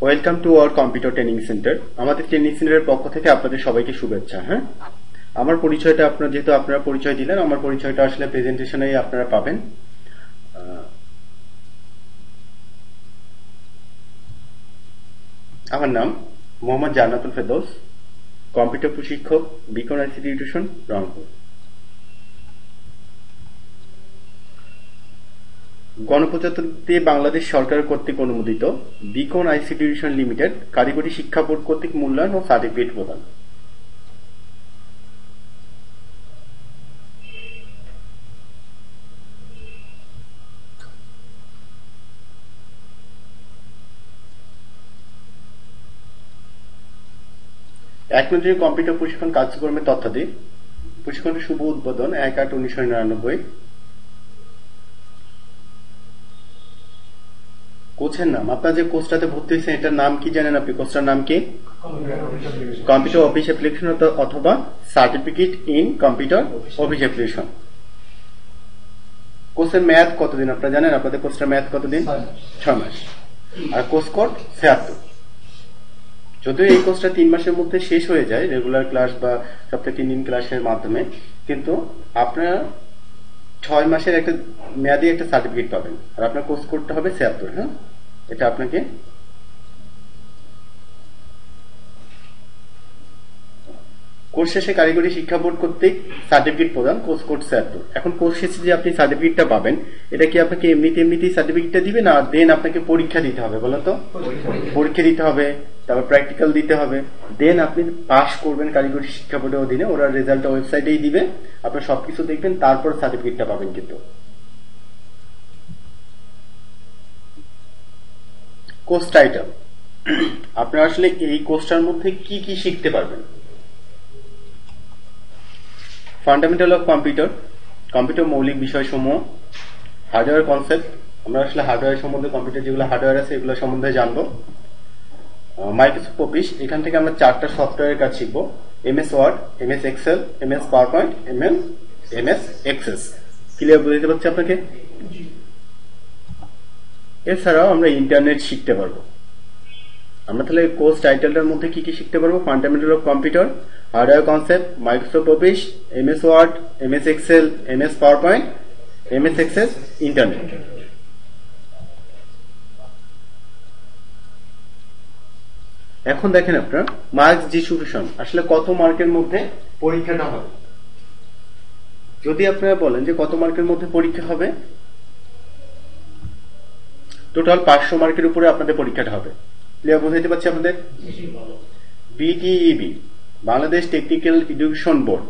Welcome to our computer training centre. আমাদের training সেন্টারের পক্ষ থেকে আপনাদের সবাইকে শুভেচ্ছা। হ্যাঁ, আমার পরিচয়টা যেহেতু আপনারা পরিচয় দিলেন, আমার পরিচয়টা আসলে প্রেজেন্টেশনেই আপনারা পাবেন। আমার নাম মোহাম্মদ জান্নাতুল ফেরদৌস, কম্পিউটার প্রশিক্ষক, বিকন আইসিটি টিউশন, রংপুর। গণপ্রজাতন্ত্রী বাংলাদেশ সরকার কর্তৃক অনুমোদিত বিকন আইসিটি টিউশন লিমিটেড কারিগরি শিক্ষা বোর্ড কর্তৃক মূল্যায়ন ও সার্টিফিকেট প্রদান। একনজরী কম্পিউটার প্রশিক্ষণ কার্যক্রমের তথ্যাদি। প্রশিক্ষণের শুভ উদ্বোধন 1/8/1999। কোচের নাম, আপনার যে কোর্সটাতে ভর্তি হয়েছে এটার নাম কি জানেন আপনি? কোর্সটার নাম কি? কম্পিউটার অফিস অ্যাপ্লিকেশন অথবা certificate in computer office application. কোর্সের মেয়াদ কতদিন আপনারা জানেন? আপনাদের কোর্সটার মেয়াদ কতদিন? 6 মাস। আর কোর্স কোড 76। যদিও এই কোর্সটা 3 মাসের মধ্যে শেষ হয়ে যায় রেগুলার ক্লাস বা সপ্তাহে 3 দিন ক্লাসের মাধ্যমে, কিন্তু আপনারা 6 মাসের একটা মেয়াদি একটা সার্টিফিকেট পাবেন। আর আপনার কোর্স কোডটা হবে 76। হ্যাঁ, এটা আপনাকে কোর্স শেষে কারিগরি শিক্ষা বোর্ড কর্তৃক সার্টিফিকেট প্রদান, কোর্স কোড 76। এখন কোর্স শেষে যে আপনি সার্টিফিকেটটা পাবেন, এটা কি আপনাকে এমনিতেই সার্টিফিকেটটা দিবে না দেন আপনাকে পরীক্ষা দিতে হবে? বলেন তো। পরীক্ষা দিতে হবে, তারপর প্র্যাকটিক্যাল দিতে হবে, দেন আপনি পাস করবেন কারিগরি শিক্ষা বোর্ডের অধীনে। ওরা রেজাল্টটা ওয়েবসাইটেই দিবে, আপনি সবকিছু দেখবেন, তারপর সার্টিফিকেটটা পাবেন। কিন্তু কোর্স টাইটেল, আপনারা আসলে এই কোর্সটার মধ্যে কি কি শিখতে পারবেন? ফান্ডামেন্টাল অফ কম্পিউটার, কম্পিউটার মৌলিক বিষয়সমূহ। হার্ডওয়্যার কনসেপ্ট, আমরা আসলে হার্ডওয়্যার সম্বন্ধে, কম্পিউটার যেগুলো হার্ডওয়্যার আছে এগুলো সম্বন্ধে জানবো। মাইক্রোসফট অফিস, এখান থেকে আমরা 4টা সফটওয়্যারের কাজ শিখবো: MS word, MS excel, MS power point, MS access. Clear বুঝতে পারছি আপনাকে? এছাড়াও আমরা ইন্টারনেট শিখতে পারবো। আমরা তাহলে কোর্স টাইটেলটার মধ্যে কি কি শিখতে পারবো? Fundamental of computer, hardware concept, Microsoft office, MS word, MS excel, MS power point, MS access, internet. এখন দেখেন আপনার মার্কস ডিস্ট্রিবিউশন, আসলে কত মার্কের মধ্যে পরীক্ষাটা হবে। যদি আপনারা বলেন যে কত মার্কের মধ্যে পরীক্ষা হবে, টোটাল 500 মার্কের উপরে আপনাদের পরীক্ষাটা হবে। ক্লিয়ার বুঝাইতে পারছি আপনাদের? BTEB, Bangladesh technical education board,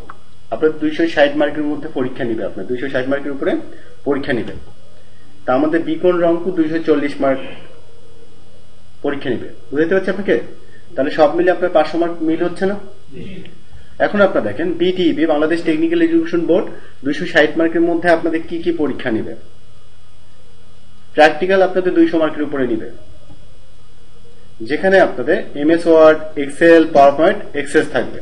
আপনার 260 মার্কের মধ্যে পরীক্ষা নিবে। আপনার 260 মার্কের উপরে পরীক্ষা নিবে। তা আমাদের বিকন রংপুর 240 মার্ক পরীক্ষা নিবে। বুঝাইতে পারছি আপনাকে? তাহলে সব মিলে আপনার 500 মার্ক মিল হচ্ছে না? এখন আপনারা দেখেন BTEB, Bangladesh technical education board 260 মার্কের মধ্যে আপনাদের কি কি পরীক্ষা নিবে? প্র্যাকটিক্যাল আপনাদের 200 মার্কের উপরে নিবে, যেখানে আপনাদের MS word, excel, power point, access থাকবে।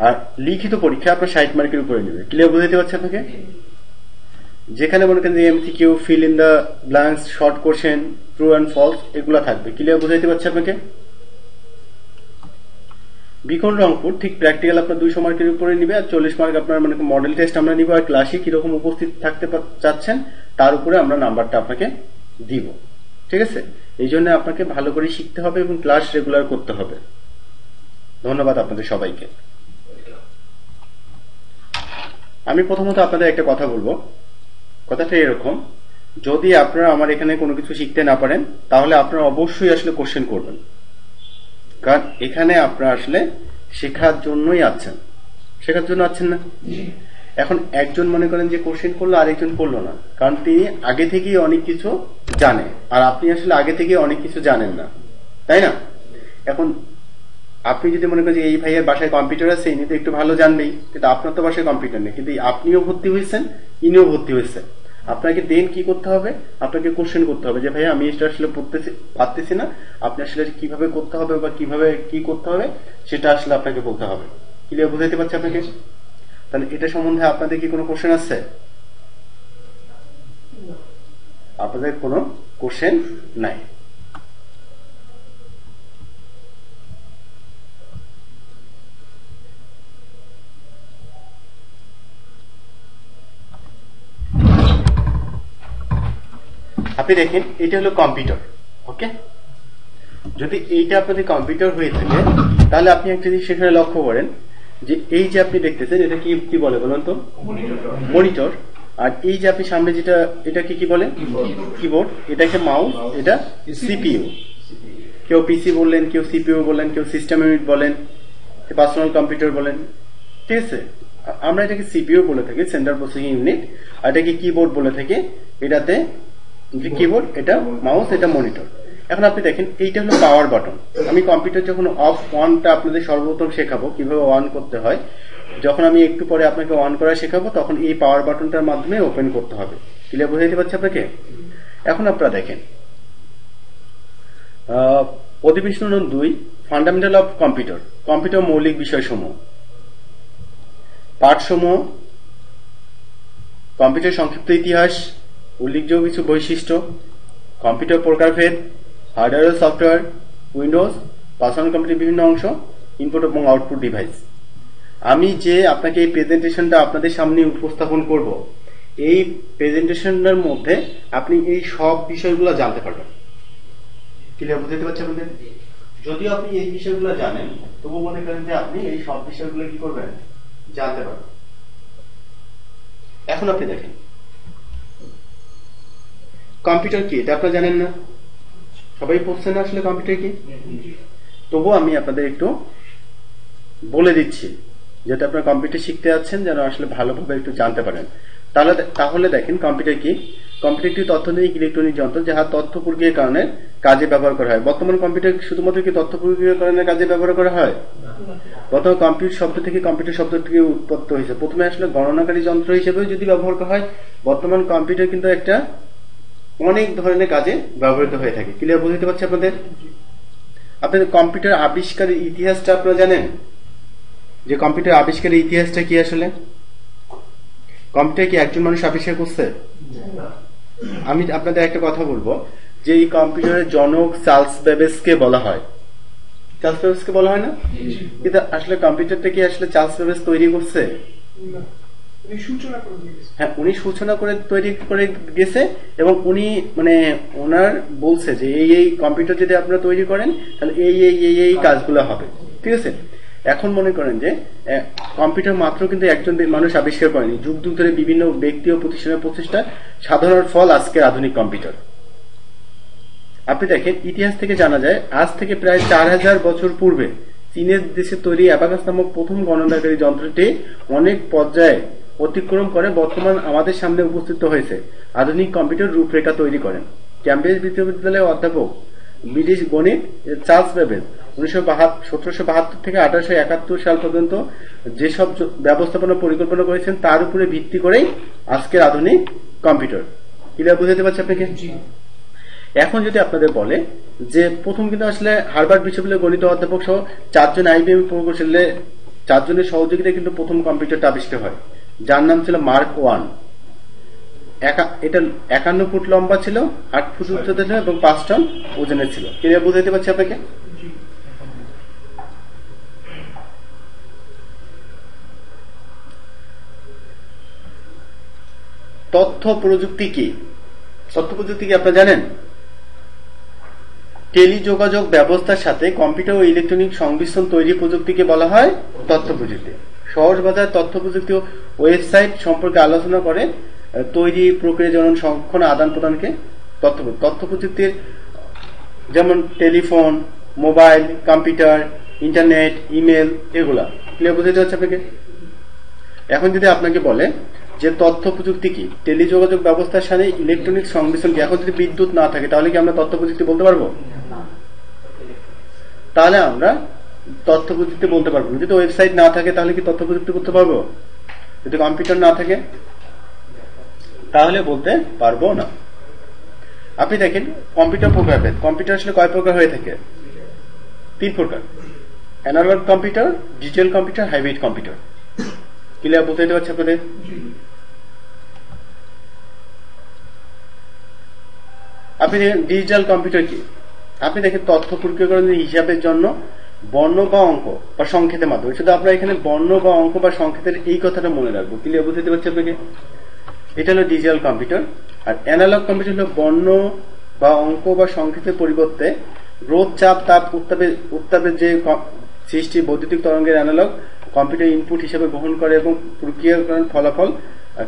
আর লিখিত পরীক্ষা আপনার 60 মার্কের উপরে নেবে। ক্লিয়ার বুঝাইতে পারছি আপনাকে? যেখানে মনে করেন যে MCQ, fill in the blanks, short question, true and false, এগুলো থাকবে। ক্লিয়ার বুঝাইতে পারছি আপনাকে? বিকন রংপুর ঠিক প্র্যাকটিক্যাল আপনার 200 মার্কের উপরে নিবে, আর 40 মার্ক আপনার মানে মডেল টেস্ট আমরা নিব, আর ক্লাসে কিরকম উপস্থিত থাকতে চাচ্ছেন তার উপরে আমরা নাম্বারটা আপনাকে দিব। ঠিক আছে? এই জন্য আপনাকে ভালো করে শিখতে হবে এবং ক্লাস রেগুলার করতে হবে। ধন্যবাদ আপনাদের সবাইকে। আমি প্রথমত আপনাদের একটা কথা বলবো। কথাটা এরকম, যদি আপনারা আমার এখানে কোনো কিছু শিখতে না পারেন তাহলে আপনারা অবশ্যই আসলে কোশ্চেন করবেন, কারণ এখানে আপনারা আসলে শেখার জন্যই আছেন। শেখার জন্য আছেন না? এখন একজন মনে করেন যে কোশ্চেন করলো, আরেকজন করলো না, কারণ তিনি আগে থেকেই অনেক কিছু জানে, আর আপনি আসলে আগে থেকে অনেক কিছু জানেন না, তাই না? এখন আপনি যদি মনে করেন যে এই ভাইয়ের বাসায় কম্পিউটার আছে, ইনি তো একটু ভালো জানবেই, কিন্তু আপনার তো বাসায় কম্পিউটার নেই, কিন্তু আপনিও ভর্তি হয়েছেন, ইনিও ভর্তি হয়েছেন। আপনাকে দেন কি করতে হবে? আপনাকে কোশ্চেন করতে হবে যে ভাইয়া আমি এটা আসলে পারতেছি না, আপনি আসলে কিভাবে করতে হবে বা কিভাবে কি করতে হবে সেটা আসলে আপনাকে বলতে হবে। ক্লিয়ার বুঝাইতে পারছি আপনাকে? তাহলে এটা সম্বন্ধে আপনাদের কি কোনো কোশ্চেন আছে? আপনাদের কোনো কোশ্চেন নাই। আপনি দেখেন এটা হলো কম্পিউটার। ওকে, যদি এইটা আপনাদের কম্পিউটার হয়ে থাকে তাহলে আপনি একটা জিনিস সেখানে লক্ষ্য করেন যে এই যে আপনি দেখতেছেন এটা কি কি বলে বলুন তো? মনিটর। আর এই যে আপনি সামনে যেটা এটাকে কি বলে? কিবোর্ড। এটাকে মাউস, এটা সিপিইউ। কেউ পিসি বললেন, কেউ সিপিইউ বলেন, কেউ সিস্টেম ইউনিট বলেন, পার্সোনাল কম্পিউটার বলেন, ঠিক আছে? আমরা এটাকে সিপিইউ বলে থাকি, সেন্ট্রাল প্রসেসিং ইউনিট। আর এটাকে কিবোর্ড বলে থাকি। এটাতে কিবোর্ড, এটা মাউস, এটা মনিটর। এখন আপনি দেখেন এইটা হলো পাওয়ার বাটন। আমি কম্পিউটার যখন অফ অনটা আপনাদের সর্বপ্রথম শেখাবো কিভাবে অন করতে হয়, যখন আমি একটু পরে আপনাকে অন করা শেখাবো তখন এই পাওয়ার বাটনটার মাধ্যমে ওপেন করতে হবে। ক্লিয়ার বুঝাইতে পারছি আপনাকে? এখন আপনারা দেখেন অধিবেশন 2 ফান্ডামেন্টাল অফ কম্পিউটার, কম্পিউটার মৌলিক বিষয়সমূহ, পাঠসমূহ, কম্পিউটার সংক্ষিপ্ত ইতিহাস, উল্লেখযোগ্য কিছু বৈশিষ্ট্য, কম্পিউটার প্রকারভেদ, হার্ডওয়্যার ও সফটওয়্যার, উইন্ডোজ, পার্সোনাল কম্পিউটার বিভিন্ন অংশ, ইনপুট এবং আউটপুট ডিভাইস। আমি যে আপনাকে এই প্রেজেন্টেশনটা আপনাদের সামনে উপস্থাপন করব, এই প্রেজেন্টেশনের মধ্যে আপনি এই সব বিষয়গুলো জানতে পারবেন। ক্লিয়ার বুঝতে পারছেন আপনাদের? যদিও আপনি এই বিষয়গুলো জানেন তবু মনে করেন যে আপনি এই সব বিষয়গুলো কি করবেন? জানতে পারবেন। এখন আপনি দেখেন কম্পিউটার কি, এটা আপনারা জানেন না? সবাই পড়ছেন না আসলে কম্পিউটার কি? তবু আমি আপনাদের একটু বলে দিচ্ছি যাতে আপনারা কম্পিউটার শিখতে যাচ্ছেন যেন আসলে ভালোভাবে একটু জানতে পারেন। তাহলে দেখেন কম্পিউটার কি। কম্পিউটার একটি তথ্যনিক ইলেকট্রনিক যন্ত্র যাহা তথ্য প্রক্রিয়াকরণের কাজে ব্যবহার করা হয়। বর্তমান কম্পিউটার শুধুমাত্র কি তথ্য প্রক্রিয়াকরণের কাজে ব্যবহার করা হয়? প্রথম কম্পিউটার শব্দ থেকে কম্পিউটার শব্দ থেকে উৎপত্তি হয়েছে। প্রথমে আসলে গণনাকারী যন্ত্র হিসেবেও যদি ব্যবহার করা হয়, বর্তমান কম্পিউটার কিন্তু একটা অনেক ধরনের কাজে ব্যবহৃত হয়ে থাকে। ক্লিয়ার বুঝতে পারছি আপনাদের? আপনাদের কম্পিউটার আবিষ্কারের ইতিহাসটা আপনারা জানেন যে কম্পিউটার আবিষ্কারের ইতিহাসটা কি আসলে? কম্পিউটার কি একজন মানুষ আবিষ্কার করছে? আমি আপনাদের একটা কথা বলবো যে এই কম্পিউটারের জনক চার্লস বেবেজকে বলা হয়। চার্লস বেবেজকে বলা হয় না? কিন্তু আসলে কম্পিউটারটা কি আসলে চার্লস বেবেজ তৈরি করছে? হ্যাঁ, উনি সূচনা করে তৈরি করে গেছে এবং উনি মানে ওনার বলছে যে এই কম্পিউটার যদি আপনারা তৈরি করেন তাহলে এই কাজগুলো হবে, ঠিক আছে? এখন মনে করেন যে কম্পিউটার মাত্র কিন্তু একজন মানুষ আবিষ্কার করেনি, যুগ যুগ ধরে বিভিন্ন ব্যক্তি ও প্রতিষ্ঠানের প্রচেষ্টা সাধনার ফল আজকের আধুনিক কম্পিউটার। আপনি দেখেন ইতিহাস থেকে জানা যায় আজ থেকে প্রায় 4000 বছর পূর্বে চীনের দেশে তৈরি অ্যাবাকাস নামক প্রথম গণনাকারী যন্ত্রটি অনেক পর্যায়ে অতিক্রম করে বর্তমান আমাদের সামনে উপস্থিত হয়েছে। আধুনিক কম্পিউটার রূপরেখা তৈরি করেন ক্যামব্রিজ বিশ্ববিদ্যালয়ের অধ্যাপক ব্রিটিশ গণিত চার্লস বেবেজ 1772 থেকে 1871 সাল পর্যন্ত যেসব ব্যবস্থাপনা পরিকল্পনা করেছেন তার উপরে ভিত্তি করেই আজকের আধুনিক কম্পিউটার। ক্লিয়ার বুঝতে পারছি আপনাকে? এখন যদি আপনাদের বলে যে প্রথম কিন্তু আসলে হার্ভার্ড বিশ্ববিদ্যালয়ের গণিত অধ্যাপক সহ 4 জন IBM প্রকৌশলে 4 জনের সহযোগিতায় কিন্তু প্রথম কম্পিউটারটা আবিষ্কার হয়, যার নাম ছিল মার্ক 1। এটা 51 ফুট লম্বা ছিল, 8 ফুট উচ্চতা ছিল এবং 5 টন ওজনের ছিল। ক্লিয়ার বুঝতে পারছি আপনাকে? তথ্য প্রযুক্তি কি? তথ্য প্রযুক্তি কি আপনারা জানেন? টেলিযোগাযোগ ব্যবস্থার সাথে কম্পিউটার ও ইলেকট্রনিক সংমিশ্রণ তৈরি প্রযুক্তিকে বলা হয় তথ্য প্রযুক্তি। সহজ ভাষায় তথ্য প্রযুক্তি ওয়েবসাইট সম্পর্কে আলোচনা করে তৈরি প্রক্রিয়াজনন সংরক্ষণ আদান প্রদানকে তথ্য প্রযুক্তির, যেমন telephone, mobile, computer, internet, email, এগুলা। ক্লিয়ার বুঝতে হচ্ছে আপনাকে? এখন যদি আপনাকে বলে যে তথ্য প্রযুক্তি কি, টেলিযোগাযোগ ব্যবস্থার সাথে ইলেকট্রনিক সংমিশ্রণ কি, এখন যদি বিদ্যুৎ না থাকে তাহলে কি আমরা তথ্য প্রযুক্তি বলতে পারবো? তাহলে আমরা তথ্য প্রযুক্তি বলতে পারবো। যদি ওয়েবসাইট না থাকে তাহলে কি তথ্য প্রযুক্তি করতে পারবো? যদি কম্পিউটার না থাকে তাহলে বলতে পারবো না। আপনি দেখেন কম্পিউটার প্রকারভেদ। কম্পিউটার আসলে কয় প্রকার হয়ে থাকে? 3 প্রকার: analog computer, digital computer, hybrid computer. Clear বুঝতে পারছি আপনাদের? আপনি দেখেন ডিজিটাল কম্পিউটার কি, আপনি দেখেন তথ্য প্রক্রিয়াকরণের হিসাবের জন্য বর্ণ বা অঙ্ক বা সংকেতের মাধ্যমে, শুধু আপনারা এখানে বর্ণ বা অঙ্ক বা সংকেতের এই কথাটা মনে রাখবো। ক্লিয়ার বুঝতে পারছি আপনাকে? এটা হলো ডিজিটাল কম্পিউটার। আর অ্যানালগ কম্পিউটার হলো বর্ণ বা অঙ্ক বা সংকেতের পরিবর্তে রোদ, চাপ, তাপ, উত্তাপের যে সৃষ্টি বৈদ্যুতিক তরঙ্গের অ্যানালগ কম্পিউটার ইনপুট হিসেবে গ্রহণ করে এবং প্রক্রিয়াকরণ ফলাফল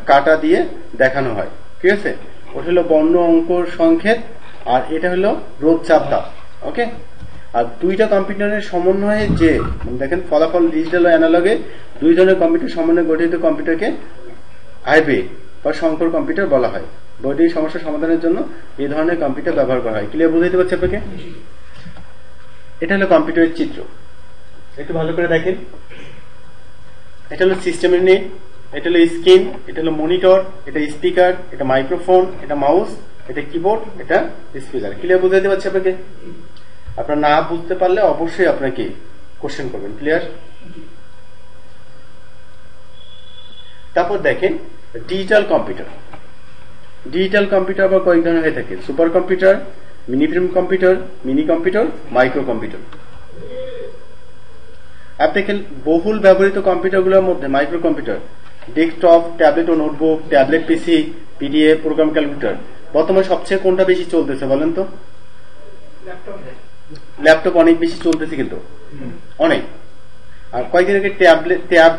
কাটা দিয়ে দেখানো হয়। ঠিক আছে, ওটা হলো বর্ণ, অঙ্ক, সংকেত, আর এটা হলো রোদ, চাপ, তাপ। ওকে, আর দুইটা কম্পিউটারের সমন্বয়ে যে দেখেন ফলাফল ডিজিটাল ও অ্যানালগে দুই ধরনের কম্পিউটার সমন্বয়ে গঠিত কম্পিউটারকে হাইব্রিড বা সংকর কম্পিউটার বলা হয়। বৈদ্যুতিক সমস্যা সমাধানের জন্য এই ধরনের কম্পিউটার ব্যবহার করা হয়। ক্লিয়ার বুঝাইতে পারছি আপনাকে? এটা হলো কম্পিউটারের চিত্র, একটু ভালো করে দেখেন। এটা হলো সিস্টেমের নেম, এটা হলো স্ক্রিন, এটা হলো মনিটর, এটা স্পিকার, এটা মাইক্রোফোন, এটা মাউস, এটা কিবোর্ড, এটা স্পিকার। ক্লিয়ার বুঝাইতে পারছি আপনাকে? আপনার না বুঝতে পারলে অবশ্যই আপনাকে কোশ্চেন করবেন। ক্লিয়ার? তারপর দেখেন ডিজিটাল কম্পিউটার। ডিজিটাল কম্পিউটার আবার কয়েক ধরনের হয়ে থাকে: super computer, mini frame computer, mini computer, micro computer. আপনি দেখেন বহুল ব্যবহৃত কম্পিউটারগুলোর মধ্যে মাইক্রো কম্পিউটার, ডেস্কটপ, ট্যাবলেট ও নোটবুক, ট্যাবলেট পিসি, পিডিএফ, প্রোগ্রাম ক্যালকুলেটর। বর্তমানে সবচেয়ে কোনটা বেশি চলতেছে বলেন তো? ল্যাপটপ অনেক বেশি চলতেছে কিন্তু অনেক। আর কয়েকদিন আগে ট্যাব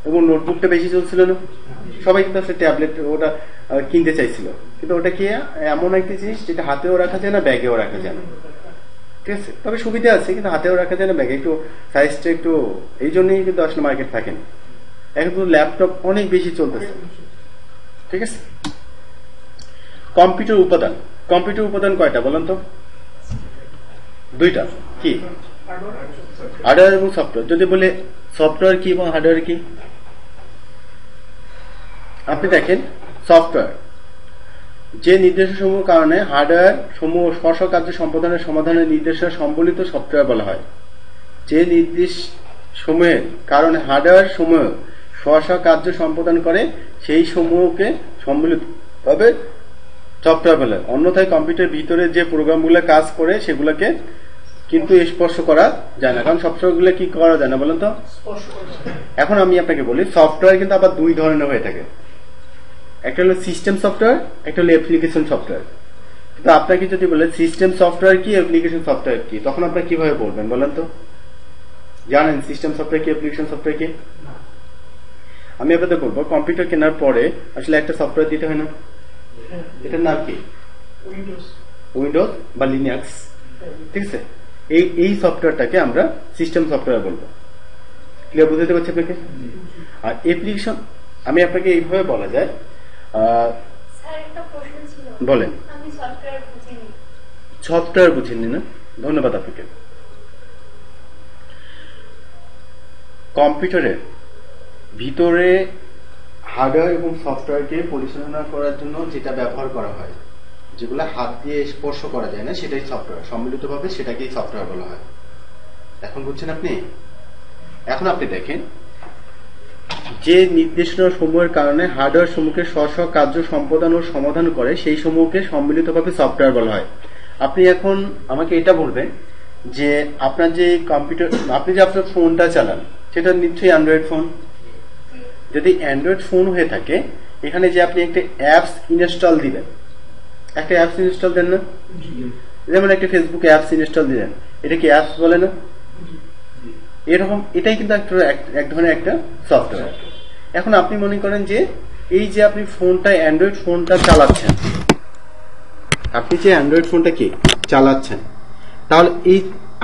এবং নোটবুকটা বেশি চলছিল না? সবাই কিন্তু আসলে ট্যাবলেট ওটা কিনতে চাইছিল, কিন্তু ওটা কি এমন একটা জিনিস যেটা হাতেও রাখা যায় না, ব্যাগেও রাখা যায় না। ঠিক আছে, তবে সুবিধা আছে, কিন্তু হাতেও রাখা যায় না, ব্যাগে একটু সাইজটা একটু, এই জন্যই কিন্তু আসলে মার্কেট থাকেন। এখন কিন্তু ল্যাপটপ অনেক বেশি চলতেছে। ঠিক আছে, কম্পিউটার উপাদান। কম্পিউটার উপাদান কয়টা বলেন তো? দুইটা। কি? হার্ডওয়্যার এবং সফটওয়্যার। যদি বলে সফটওয়্যার কি এবং হার্ডওয়্যার কি, আপনি দেখেন সফটওয়্যার যে নির্দেশসমূহ কারণে হার্ডওয়্যার সমূহ স্ব কার্য সম্পাদনের সমাধানের নির্দেশনা সম্বলিত সফটওয়্যার বলা হয়। যে নির্দেশ সমূহের কারণে হার্ডওয়্যার সমূহ স্ব কার্য সম্পাদন করে সেই সমূহকে সম্বলিত ভাবে সফটওয়্যার বলে। অন্যথায় কম্পিউটারের ভিতরে যে প্রোগ্রামগুলো কাজ করে সেগুলোকে কিন্তু স্পর্শ করা যায় না, কারণ সফটওয়্যারগুলো কি করা যায় না বলেন তো? এখন আমি আপনাকে বলি সফটওয়্যার কিন্তু আবার দুই ধরনের হয়ে থাকে। একটা হলো সিস্টেম সফটওয়্যার, একটা হলো অ্যাপ্লিকেশন সফটওয়্যার। কিন্তু আপনাকে যদি বলে সিস্টেম সফটওয়্যার কি, অ্যাপ্লিকেশন সফটওয়্যার কি, তখন আপনারা কিভাবে বলবেন বলেন তো? জানেন সিস্টেম সফটওয়্যার কি, অ্যাপ্লিকেশন সফটওয়্যার কি? আমি আপনাদের বলবো কম্পিউটার কেনার পরে আসলে একটা সফটওয়্যার দিতে হয় না? এটার নাম কি? উইন্ডোজ বা লিনাক্স। ঠিক আছে, এই সফটওয়্যারটাকে আমরা সিস্টেম সফটওয়্যার বলবো। ক্লিয়ার বুঝতে পারছি আপনাকে? আর অ্যাপ্লিকেশন আমি আপনাকে এইভাবে বলা যায়। বলেন। সফটওয়্যার বুঝিনি না? ধন্যবাদ আপনাকে। কম্পিউটারের ভিতরে হার্ডওয়্যার এবং সফটওয়্যারকে পরিচালনা করার জন্য যেটা ব্যবহার করা হয়, যেগুলো হাত দিয়ে স্পর্শ করা যায় না, সেটাই সফটওয়্যার। সম্মিলিতভাবে সেটাকেই সফটওয়্যার বলা হয়। এখন বুঝছেন আপনি? এখন আপনি দেখেন যে নির্দেশনা সমূহের কারণে হার্ডওয়্যার সমূহকে স্ব কার্য সম্পাদন ও সমাধান করে সেই সমূহকে সম্মিলিতভাবে সফটওয়্যার বলা হয়। আপনি এখন আমাকে এটা বলবেন যে আপনার যে কম্পিউটার, আপনি যে আপনার ফোনটা চালান সেটা নিশ্চয়ই অ্যান্ড্রয়েড ফোন। যদি অ্যান্ড্রয়েড ফোন হয়ে থাকে, এখানে যে আপনি একটা অ্যাপস ইনস্টল দিবেন, একটা অ্যাপস ইনস্টল দেন না? যেমন একটা ফেসবুক অ্যাপস ইনস্টল দিলেন, এটা কি অ্যাপস বলে না? এরকম এটাই কিন্তু এক ধরনের একটা সফটওয়্যার। এখন আপনি মনে করেন যে এই যে আপনি ফোনটা, অ্যান্ড্রয়েড ফোনটা চালাচ্ছেন, আপনি যে অ্যান্ড্রয়েড ফোনটা কি চালাচ্ছেন, তাহলে এই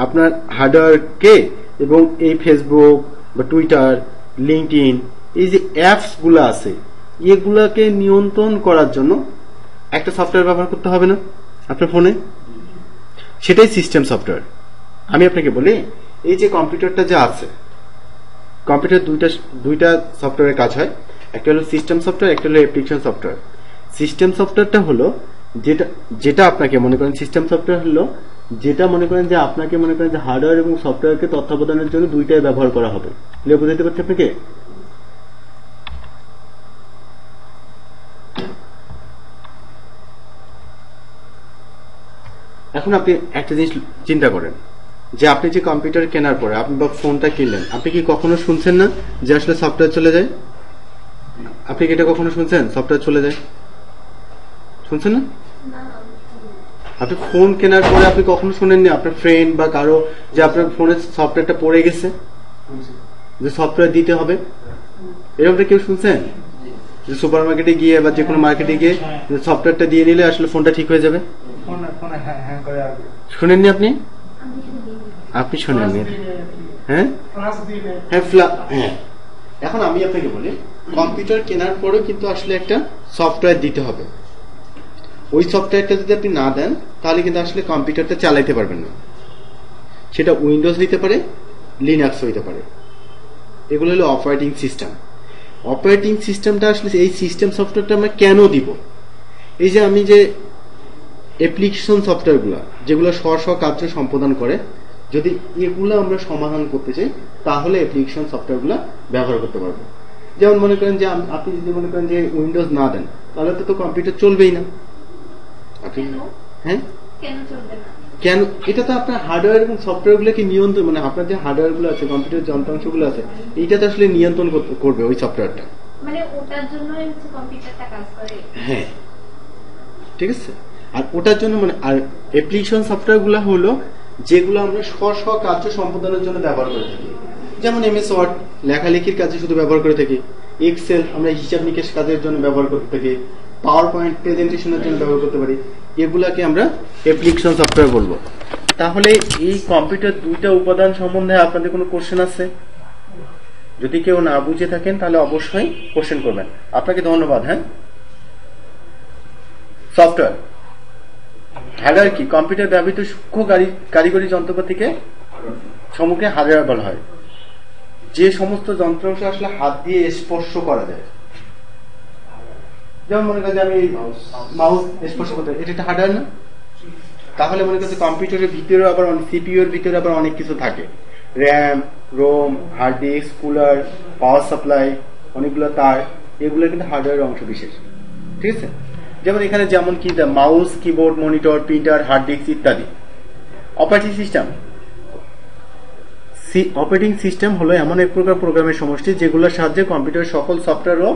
আপনার হার্ডওয়্যারকে এবং এই ফেসবুক বা টুইটার, লিঙ্কডইন, এই যে অ্যাপস গুলো আছে, এগুলাকে নিয়ন্ত্রণ করার জন্য একটা সফটওয়্যার ব্যবহার করতে হবে না আপনার ফোনে? সেটাই সিস্টেম সফটওয়্যার। আমি আপনাকে বলি এই যে কম্পিউটারটা যে আছে, কম্পিউটার দুইটা সফটওয়্যারের কাজ হয়। একটা হলো সিস্টেম সফটওয়্যার, একটা হলো অ্যাপ্লিকেশন সফটওয়্যার। সিস্টেম সফটওয়্যারটা হলো যেটা আপনাকে মনে করেন, সিস্টেম সফটওয়্যার হলো যেটা মনে করেন যে আপনাকে মনে করেন যে হার্ডওয়্যার এবং সফটওয়্যারকে তত্ত্বাবধানের জন্য দুইটাই ব্যবহার করা হবে। বুঝতে পারছি আপনাকে? এখন আপনি একটা জিনিস চিন্তা করেন যে আপনি যে কম্পিউটার কেনার পরে আপনি বা ফোনটা কিনলেন, আপনি কি কখনো শুনছেন না যে আসলে সফটওয়্যার চলে যায়? আপনি কি এটা কখনো শুনছেন সফটওয়্যার চলে যায়? শুনছেন না? আপনি ফোন কেনার পরে আপনি কখনো শুনেননি আপনার ফ্রেন্ড বা কারো যে আপনার ফোনের সফটওয়্যারটা পড়ে গেছে, যে সফটওয়্যার দিতে হবে, এরকমটা কেউ শুনছেন? যে সুপার মার্কেটে গিয়ে বা যে কোনো মার্কেটে গিয়ে সফটওয়্যারটা দিয়ে নিলে আসলে ফোনটা ঠিক হয়ে যাবে? শুনেননি আপনি? আপনি শোনেননি? হ্যাঁ হ্যাঁ হ্যাঁ। এখন আমি আপনাকে বলি, কম্পিউটার কেনার পরেও কিন্তু আসলে একটা সফটওয়্যার দিতে হবে। ওই সফটওয়্যারটা যদি আপনি না দেন তাহলে কিন্তু আসলে কম্পিউটারটা চালাইতে পারবেন না। সেটা উইন্ডোজ হইতে পারে, লিনাক্স হইতে পারে। এগুলো হলো অপারেটিং সিস্টেম। অপারেটিং সিস্টেমটা আসলে এই সিস্টেম সফটওয়্যারটা আমরা কেন দিব? এই যে আমি যে অ্যাপ্লিকেশন সফটওয়্যারগুলো যেগুলো স্ব কার্য সম্পাদন করে, যদি এগুলো আমরা সমাধান করতে চাই তাহলে অ্যাপ্লিকেশন সফটওয়্যারগুলো ব্যবহার করতে পারবো। যেমন মনে করেন যে আপনি যদি মনে করেন যে উইন্ডোজ না দেন তাহলে তো কম্পিউটার চলবেই না। আপনি হ্যাঁ কেন? এটা তো আপনার হার্ডওয়্যার এবং সফটওয়্যার গুলোকে নিয়ন্ত্রণ, মানে আপনার যে হার্ডওয়্যার গুলো আছে, কম্পিউটার যন্ত্রাংশ গুলো আছে, এইটা তো আসলে নিয়ন্ত্রণ করবে ওই সফটওয়্যারটা, মানে ওটার জন্যই হচ্ছে কম্পিউটারটা কাজ করে। হ্যাঁ ঠিক আছে। আর ওটার জন্য মানে আর অ্যাপ্লিকেশন সফটওয়্যার গুলো হলো যেগুলো আমরা স্ব কার্য সম্পাদনের জন্য ব্যবহার করে থাকি। যেমন এমএস ওয়ার্ড লেখালেখির কাজে শুধু ব্যবহার করে থাকি, এক্সেল আমরা হিসাব নিকেশ কাজের জন্য ব্যবহার করতে থাকি, পাওয়ার পয়েন্ট প্রেজেন্টেশনের জন্য ব্যবহার করতে পারি, এগুলাকে আমরা অ্যাপ্লিকেশন সফটওয়্যার বলবো। তাহলে এই কম্পিউটার দুইটা উপাদান সম্বন্ধে আপনাদের কোনো কোশ্চেন আছে? যদি কেউ না বুঝে থাকেন তাহলে অবশ্যই কোশ্চেন করবেন। আপনাকে ধন্যবাদ। হ্যাঁ, সফটওয়্যার হার্ডওয়্যার কি? কম্পিউটার ব্যবহৃত সূক্ষ্ম কারিগরি যন্ত্রপাতিকে সমূহকে হার্ডওয়্যার বলা হয়। যে সমস্ত যন্ত্রাংশ আসলে হাত দিয়ে স্পর্শ করা যায়, যেমন মনে করেন যে আমি মাউস স্পর্শ করতে, এটা একটা হার্ডওয়্যার না? তাহলে মনে করছে কম্পিউটারের ভিতরে আবার সিপিইউ এর ভিতরে আবার অনেক কিছু থাকে, RAM, ROM, hard disk, cooler, power supply, অনেকগুলো তার, এগুলো কিন্তু হার্ডওয়্যারের অংশ বিশেষ। ঠিক আছে? যেমন এখানে যেমন কি mouse, keyboard, monitor, printer, hard disk ইত্যাদি। অপারেটিং সিস্টেম, অপারেটিং সিস্টেম হলো এমন এক প্রকার প্রোগ্রামের সমষ্টি যেগুলোর সাহায্যে কম্পিউটারের সকল সফটওয়্যার ও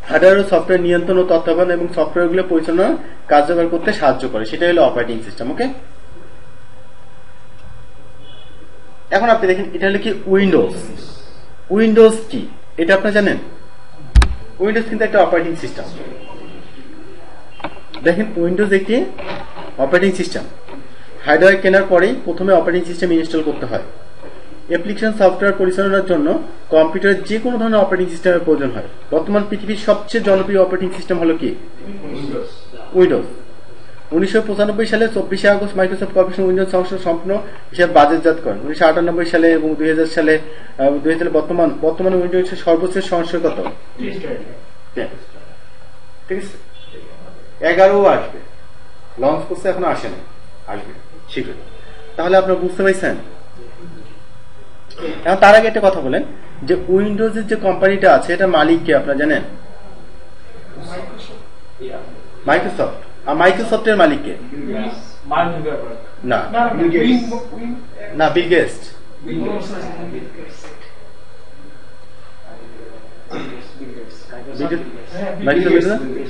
হার্ডওয়্যার ও সফটওয়্যার নিয়ন্ত্রণ ও তত্ত্বাবধান এবং সফটওয়্যারগুলো পরিচালনা কার্যকর করতে সাহায্য করে, সেটা হলো অপারেটিং সিস্টেম। ওকে, এখন আপনি দেখেন এটা হলো কি উইন্ডোজ। উইন্ডোজ কি এটা আপনারা জানেন? উইন্ডোজ কিন্তু একটা অপারেটিং সিস্টেম। দেখেন উইন্ডোজ একটি অপারেটিং সিস্টেম। হার্ডওয়্যার কেনার পরেই প্রথমে অপারেটিং সিস্টেম ইনস্টল করতে হয়। অ্যাপ্লিকেশন সফটওয়্যার পরিচালনার জন্য কম্পিউটারের যে কোনো ধরনের অপারেটিং সিস্টেমের প্রয়োজন হয়। বর্তমান পৃথিবীর সবচেয়ে জনপ্রিয় অপারেটিং সিস্টেম হলো কি? উইন্ডোজ। 1995 সালে 24 আগস্ট মাইক্রোসফট কর্পোরেশন উইন্ডোজ সংস্থা সম্পূর্ণ হিসাবে বাজারজাত করেন। 1998 সালে এবং 2000 সালে বর্তমানে উইন্ডোজের সর্বোচ্চ সংস্করণ কত? ঠিক আছে, 11 আসবে, লঞ্চ করছে, এখনো আসে না, আসবে শীঘ্রই। তাহলে আপনারা বুঝতে পারছেন। এখন তার আগে একটা কথা বলেন যে উইন্ডোজের যে কোম্পানিটা আছে এটা মালিক কে আপনারা জানেন? মাইক্রোসফট। আর মাইক্রোসফটের মালিক কে? না না, বিল গেটস।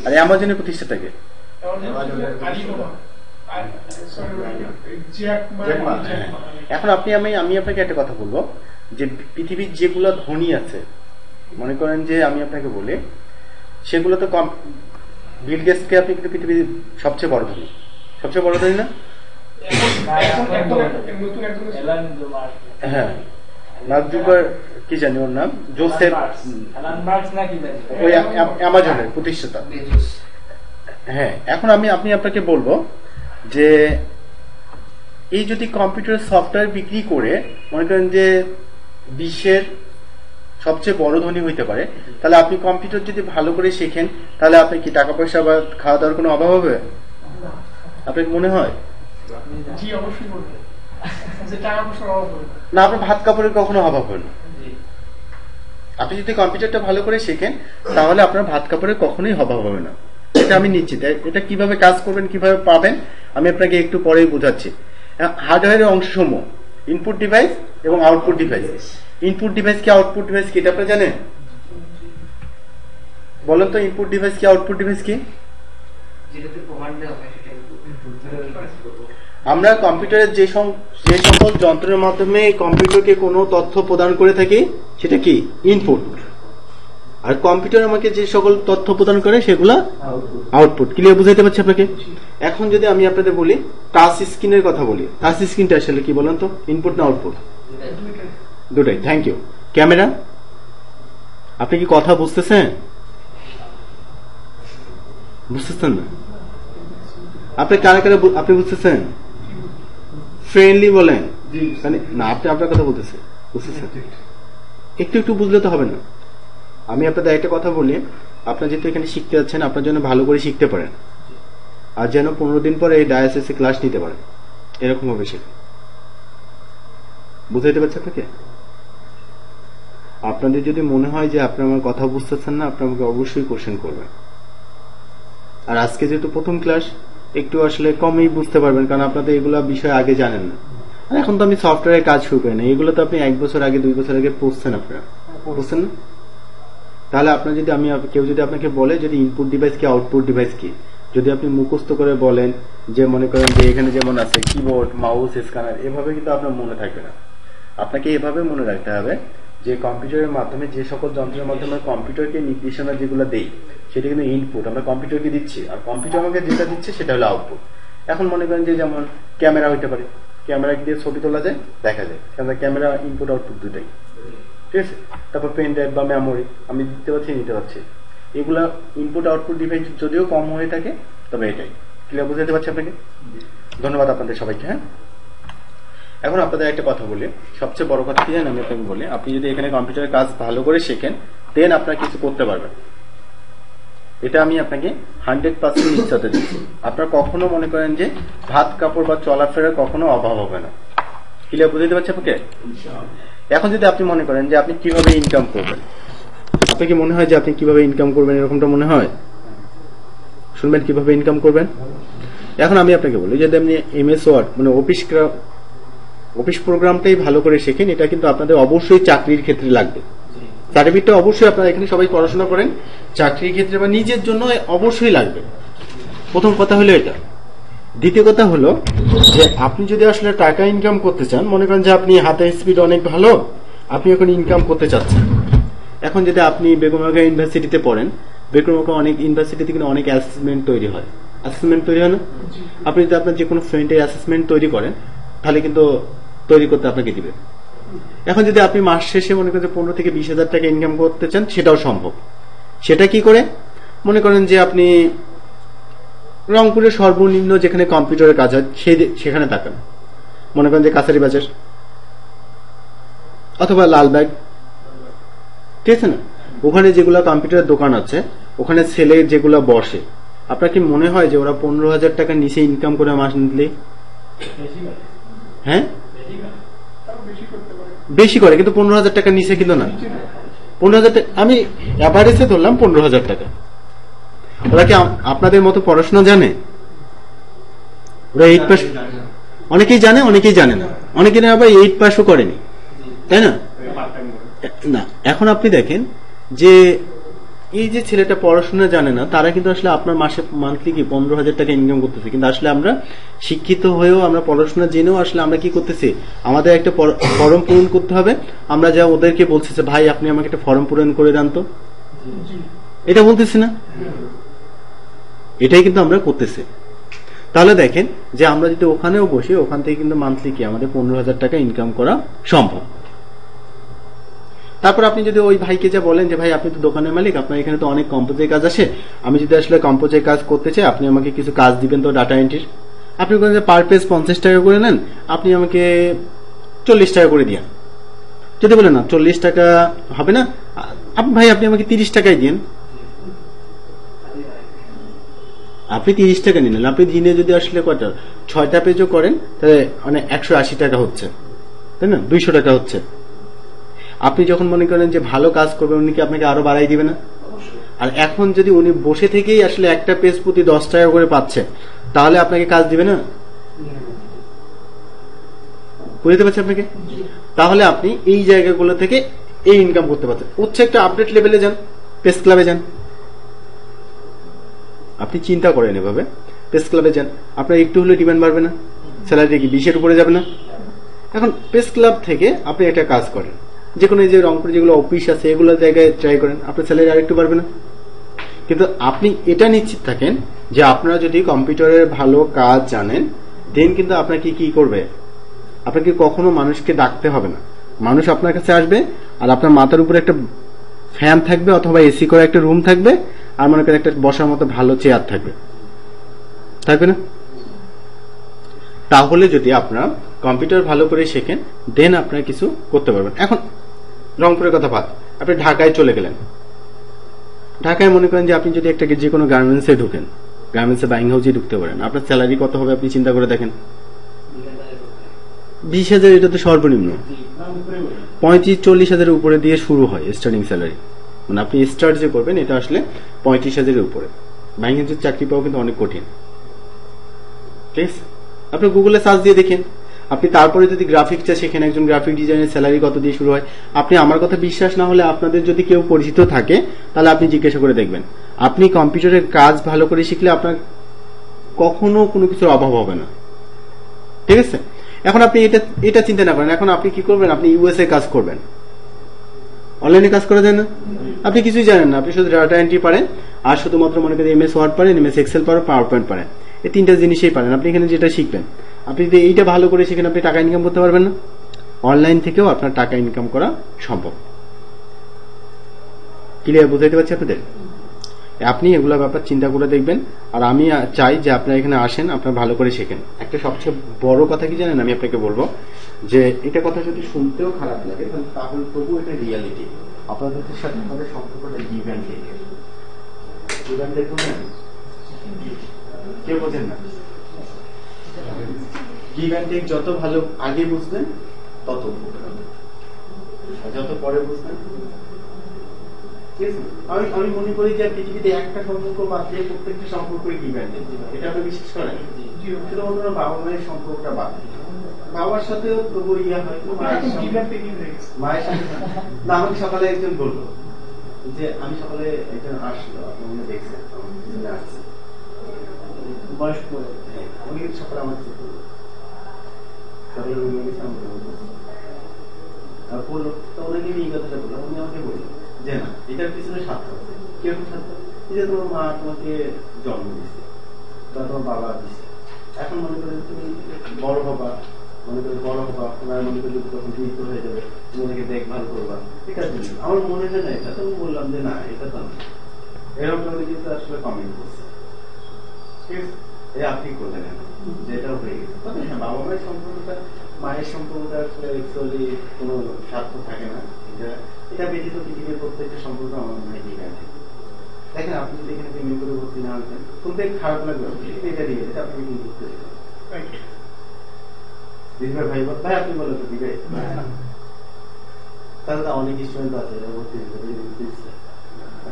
আর অ্যামাজনের প্রতিষ্ঠাতা কে? এখন আমি আপনাকে একটা কথা বলবো যে পৃথিবীর যেগুলো ধনী আছে, মনে করেন যে আমি আপনাকে বলি সেগুলো তো কম। বিল গেটস কে আপনি কিন্তু পৃথিবীর সবচেয়ে বড় ধনী, সবচেয়ে বড় ধনী না? হ্যাঁ, মার্ক জুকারবার্গ, কি জানি ওর নাম, জোসেফ, ওই অ্যামাজনের প্রতিষ্ঠাতা। হ্যাঁ, এখন আপনি আপনাকে বলবো যে এই যদি কম্পিউটার সফটওয়্যার বিক্রি করে মনে করেন যে বিশ্বের সবচেয়ে বড় ধনী হইতে পারে, তাহলে আপনি কম্পিউটার যদি ভালো করে শেখেন তাহলে আপনি কি টাকা পয়সা বা খাওয়া দাওয়ার কোনো অভাব হবে? আপনার মনে হয়? না, আপনার ভাত কাপড়ের কখনো অভাব হবে না। আপনি যদি কম্পিউটারটা ভালো করে শেখেন তাহলে আপনার ভাত কাপড়ের কখনোই অভাব হবে না, এটা আমি নিশ্চিত। এটা কিভাবে কাজ করবেন, কিভাবে পাবেন, আমি আপনাকে একটু পরেই বোঝাচ্ছি। হার্ডওয়্যারের অংশসমূহ ইনপুট ডিভাইস এবং আউটপুট ডিভাইস। ইনপুট ডিভাইস কি, আউটপুট ডিভাইস কি, এটা আপনারা জানেন? বলেন তো, ইনপুট ডিভাইস কি, আউটপুট ডিভাইস কি? যেটাতে কমান্ড দেওয়া হয় সেটা আমরা কম্পিউটারের যে সকল যন্ত্রের মাধ্যমে কম্পিউটারকে কোনো তথ্য প্রদান করে থাকি সেটা কি ইনপুট, আর কম্পিউটার আমাকে যে সকল তথ্য প্রদান করে সেগুলো আউটপুট। ক্লিয়ার বুঝাইতে পারছি আপনাকে? এখন যদি আমি আপনাদের বলি টাচ স্ক্রিনের কথা বলি, টাচ স্ক্রিনটা আসলে কি বলেন তো, ইনপুট না আউটপুট? দুটাই। Thank you. ক্যামেরা, আপনি কি কথা বুঝতেছেন? বুঝতেছেন না? আপনি কারা কারা আপনি বুঝতেছেন? ফ্রেন্ডলি বলেন না, আপনি আপনার কথা বলতেছেন, বুঝতেছেন? একটু একটু বুঝলে তো হবে না। আমি আপনাদের একটা কথা বলি, আপনার যেহেতু এখানে শিখতে যাচ্ছেন, আপনার জন্য ভালো করে শিখতে পারেন, আর যেন 15 দিন পরে এই ডায়াসেসে ক্লাস নিতে পারেন, এরকম হবে শেখা। বুঝাইতে পারছি আপনাকে? আপনাদের যদি মনে হয় যে আপনি আমার কথা বুঝতেছেন না, আপনি আমাকে অবশ্যই কোশ্চেন করবেন। আর আজকে যেহেতু প্রথম ক্লাস, একটু আসলে কমই বুঝতে পারবেন, কারণ আপনাদের এগুলো বিষয় আগে জানেন না। আর এখন তো আমি সফটওয়্যারের কাজ শুরু করি না, এগুলো তো আপনি 1 বছর আগে 2 বছর আগে পড়ছেন, আপনারা বুঝছেন না? তাহলে আপনার যদি কেউ যদি আপনাকে বলে যদি ইনপুট ডিভাইস কি আউটপুট ডিভাইস কি, যদি আপনি মুখস্থ করে বলেন যে মনে করেন যে এখানে যেমন আছে কিবোর্ড, মাউস, স্ক্যানার, এভাবে কিন্তু আপনার মনে থাকবে না। আপনাকে এভাবে মনে রাখতে হবে যে কম্পিউটারের মাধ্যমে যে সকল যন্ত্রের মাধ্যমে কম্পিউটারকে নির্দেশনা যেগুলো দেই সেটা কিন্তু ইনপুট, আমরা কম্পিউটারকে দিচ্ছি, আর কম্পিউটার আমাকে যেটা দিচ্ছে সেটা হলো আউটপুট। এখন মনে করেন যে যেমন ক্যামেরা হইতে পারে, ক্যামেরা দিয়ে ছবি তোলা যায়, দেখা যায়, ক্যামেরা ইনপুট আউটপুট দুটাই, ঠিক আছে? তারপর পেন ড্রাইভ বা মেমোরি আমি দিতে পারছি, নিতে পারছি, এগুলা ইনপুট আউটপুট ডিভাইস যদিও কম হয়ে থাকে, তবে এটাই। ক্লিয়ার বুঝাতে পারছি আপনাকে? ধন্যবাদ আপনাদের সবাইকে। হ্যাঁ, এখন আপনাদের একটা কথা বলি, সবচেয়ে বড় কথা কি জানেন, আমি আপনাকে বলি, আপনি যদি এখানে কম্পিউটারের কাজ ভালো করে শেখেন, দেন আপনার কিছু করতে পারবেন। এটা আমি আপনাকে 100% নিশ্চয়তা দিচ্ছি। আপনার কখনো মনে করেন যে ভাত কাপড় বা চলাফেরার কখনো অভাব হবে না। ক্লিয়ার বুঝাতে পারছি আপনাকে? এখন যদি আপনি মনে করেন যে আপনি কিভাবে ইনকাম করবেন, আপনার কি মনে হয় যে আপনি কিভাবে ইনকাম করবেন, এরকমটা মনে হয়? শুনবেন কিভাবে ইনকাম করবেন? এখন আমি আপনাকে বলি, যদি আপনি MS ওয়ার্ড মানে অফিস প্রোগ্রামটাই ভালো করে শেখেন, এটা কিন্তু আপনাদের অবশ্যই চাকরির ক্ষেত্রে লাগবে। সার্টিফিকেটটা অবশ্যই আপনারা এখানে সবাই পড়াশোনা করেন, চাকরির ক্ষেত্রে বা নিজের জন্য অবশ্যই লাগবে। প্রথম কথা হলো এটা। দ্বিতীয় কথা হলো যে আপনি যদি আসলে টাকা ইনকাম করতে চান, মনে করেন যে আপনি হাতে স্পিড অনেক ভালো, আপনি এখন ইনকাম করতে চাচ্ছেন। এখন যদি আপনি বেগমবাগা ইউনিভার্সিটিতে পড়েন, বেগমবাগা অনেক ইউনিভার্সিটিতে কিন্তু অনেক অ্যাসেসমেন্ট তৈরি হয়, অ্যাসেসমেন্ট তৈরি হয় না? আপনি যদি আপনার যে কোনো ফ্রেন্ডের অ্যাসেসমেন্ট তৈরি করেন, তাহলে কিন্তু তৈরি করতে আপনাকে দিবে। এখন যদি আপনি মাস শেষে মনে করেন 15 থেকে 20 হাজার টাকা ইনকাম করতে চান, সেটাও সম্ভব। সেটা কি করে? মনে করেন যে আপনি রংপুরের সর্বনিম্ন যেখানে কম্পিউটারের কাজ হয় সেখানে তাকান, মনে করেন যে কাছারি বাজার অথবা লালবাগ, ঠিক আছে না? ওখানে যেগুলো কম্পিউটারের দোকান আছে, ওখানে ছেলে যেগুলো বসে, আপনার কি মনে হয় যে ওরা 15,000 টাকার নিচে ইনকাম করে মাস নিলে? হ্যাঁ, বেশি করে, কিন্তু 15,000 টাকার নিচে কিন্তু না। 15,000 টাকা আমি অ্যাভারেজে ধরলাম, 15,000 টাকা। ওরা কি আপনাদের মতো পড়াশোনা জানে? ওরা 8 পাস, অনেকেই জানে, অনেকেই জানে না, অনেকে আবার 8 পাসও করেনি, তাই না? না, এখন আপনি দেখেন যে এই যে ছেলেটা পড়াশোনা জানে না, তারা কিন্তু আসলে আপনার মাসে মান্থলি কি 15,000 টাকা ইনকাম করতেছে, কিন্তু আসলে আমরা শিক্ষিত হয়েও, আমরা পড়াশোনা জেনেও আসলে আমরা কি করতেছি, আমাদের একটা ফর্ম পূরণ করতে হবে। আমরা যা ওদেরকে বলছি যে ভাই আপনি আমাকে একটা ফর্ম পূরণ করে দেন তো, এটা বলতেছি না? এটাই কিন্তু আমরা করতেছি। তাহলে দেখেন যে আমরা যদি ওখানেও বসি, ওখান থেকে কিন্তু মান্থলি কি আমাদের 15,000 টাকা ইনকাম করা সম্ভব। তারপর আপনি যদি ওই ভাইকে যা বলেন যে ভাই আপনি তো দোকানের মালিক, আপনার এখানে তো অনেক কম্পোজের কাজ আসে, আমি যদি আসলে কম্পোজের কাজ করতে চাই, আপনি আমাকে কিছু কাজ দিবেন তো ডাটা এন্ট্রির, আপনি বলেন যে পার পেজ 50 টাকা করে নেন, আপনি আমাকে 40 টাকা করে দিন। যদি বলেন না 40 টাকা হবে না, ভাই আপনি আমাকে 30 টাকায় দিন, আপনি 30 টাকা নিলেন। আপনি দিনে যদি আসলে কয়টা 6টা পেজও করেন, তাহলে মানে 180 টাকা হচ্ছে, তাই না? 200 টাকা হচ্ছে। আপনি যখন মনে করেন যে ভালো কাজ করবেন, উনি কি আপনাকে আরো বাড়াই দিবে না? আর এখন যদি উনি বসে থেকেই আসলে একটা পেজ প্রতি 10 টাকা করে পাচ্ছে, তাহলে আপনাকে কাজ দিবে না? বুঝতে পারছেন আপনাকে? তাহলে আপনি এই জায়গাগুলো থেকে এই ইনকাম করতে পারছেন। হচ্ছে একটা আপডেট লেভেলে যান, পেজ ক্লাবে যান, আপনি চিন্তা করেন এভাবে, প্রেস ক্লাবে যান, আপনার একটু হলে ডিমান্ড বাড়বে না? স্যালারি কি 20-এর উপরে যাবে না? এখন প্রেস ক্লাব থেকে আপনি একটা কাজ করেন, যে কোনো এই যে রংপুরে যেগুলো অফিস আছে এগুলো জায়গায় ট্রাই করেন, আপনার স্যালারি আরেকটু বাড়বে না? কিন্তু আপনি এটা নিশ্চিত থাকেন যে আপনারা যদি কম্পিউটারের ভালো কাজ জানেন, দেন কিন্তু আপনাকে কি করবে, আপনাকে কখনো মানুষকে ডাকতে হবে না। মানুষ আপনার কাছে আসবে, আর আপনার মাথার উপরে একটা ফ্যান থাকবে অথবা এসি করে একটা রুম থাকবে, আর মনে করেন একটা বসার মতো ভালো চেয়ার থাকবে, থাকবে না? তাহলে যদি আপনারা কম্পিউটার ভালো করে শেখেন, দেন আপনারা কিছু করতে পারবেন। এখন রংপুরের কথা বাদ, আপনি ঢাকায় চলে গেলেন। ঢাকায় মনে করেন যে আপনি যদি একটা যে কোনো গার্মেন্টসে ঢুকেন, গার্মেন্টসে বাইং হাউসে ঢুকতে পারেন, আপনার স্যালারি কত হবে আপনি চিন্তা করে দেখেন। 20,000, এটা তো সর্বনিম্ন। 35-40,000-এর উপরে দিয়ে শুরু হয় স্টার্টিং স্যালারি, মানে আপনি স্টার্ট যে করবেন এটা আসলে 35,000-এর উপরে। বাইং হাউসের চাকরি পাওয়া কিন্তু অনেক কঠিন, ঠিক আছে? আপনি গুগলে সার্চ দিয়ে দেখেন। আপনি তারপরে যদি গ্রাফিক্সটা শেখেন, একজন গ্রাফিক ডিজাইনের স্যালারি কত দিয়ে শুরু হয়, আপনি আমার কথা বিশ্বাস না হলে আপনাদের যদি কেউ পরিচিত থাকে তাহলে আপনি জিজ্ঞাসা করে দেখবেন। আপনি কম্পিউটারের কাজ ভালো করে শিখলে আপনার কখনো কোনো কিছুর অভাব হবে না, ঠিক আছে? এখন আপনি এটা চিন্তা না করেন, এখন আপনি কি করবেন, আপনি ইউএসএ কাজ করবেন, অনলাইনে কাজ করা যায় না? আপনি কিছুই জানেন না, আপনি শুধু ডাটা এন্ট্রি পারেন, আর শুধুমাত্র মনে করেন এমএস ওয়ার্ড পারেন, এমএস এক্সেল পারেন, পাওয়ার পয়েন্ট পারেন, এই 3টা জিনিসই পারেন। আপনি এখানে যেটা শিখবেন, আপনি যদি এইটা ভালো করে শিখেন, আপনি টাকা ইনকাম করতে পারবেন না? অনলাইন থেকেও আপনার টাকা ইনকাম করা সম্ভব। ক্লিয়ার বুঝাইতে পারছি আপনাদের? আপনি এগুলো ব্যাপার চিন্তা করে দেখবেন, আর আমি চাই যে আপনারা এখানে আসেন, আপনারা ভালো করে শেখেন। একটা সবচেয়ে বড় কথা কি জানেন, আমি আপনাকে বলবো যে এটা কথা যদি শুনতেও খারাপ লাগে তাহলে তবু এটা রিয়ালিটি। আপনাদের সাথে আমাদের সম্পর্কটা give and take. Give and take বুঝেন? কেউ বোঝেন না? গিভ অ্যান্ড টেক যত ভালো আগে বুঝবেন তত উপকার হবে, যত পরে বুঝবেন। আমি মনে করি যে পৃথিবীতে একটা সম্পর্ক বাদ দিয়ে প্রত্যেকটা সম্পর্ক গিভ অ্যান্ড টেক, এটা আপনি বিশ্বাস করেন? শুধুমাত্র বাবা মায়ের সম্পর্কটা বাদ, বাবার সাথেও তবু ইয়া হয়, মায়ের সাথে না। আমাকে সকালে একজন বললো যে আমি সকালে একজন আসলো, আপনি মনে দেখছেন আসছে বয়স্ক, উনি কিন্তু সকালে আমার সকালে বললো, তো ওনাকে এই কথাটা বললাম, উনি আমাকে বললো যে না, এটার পিছনে স্বার্থ আছে। কিরকম স্বার্থ? এই যে তোমার মা তোমাকে জন্ম দিচ্ছে বা তোমার বাবা দিচ্ছে, এখন মনে করে তুমি বড় হবা, তোমার মনে করি তখন বৃদ্ধ হয়ে যাবে, তুমি ওনাকে দেখভাল করবা, এটার জন্য আমার মনে হয় না এটা। তো আমি বললাম যে না, এটা তো না, এরকম করে কিন্তু আসলে কমেন্ট করছে, ঠিক আছে? আপনি করলেন যেটা হয়ে গেছে। তবে হ্যাঁ, বাবা মায়ের সম্পর্কটা, মায়ের সম্পর্কটা আসলে অ্যাকচুয়ালি কোনো স্বার্থ থাকে না। এটা ব্যতীত পৃথিবীর প্রত্যেকটা সম্পর্ক আমার মনে হয় ঠিক আছে। দেখেন, আপনি যদি এখানে প্রেমে করে ভর্তি না হতেন, শুনতে খারাপ লাগবে, এটা দিয়ে এটা আপনি কিন্তু করতে দিবেন। ভাই ভাই আপনি বলেন তো দিবে, তাহলে তো অনেক স্টুডেন্ট আছে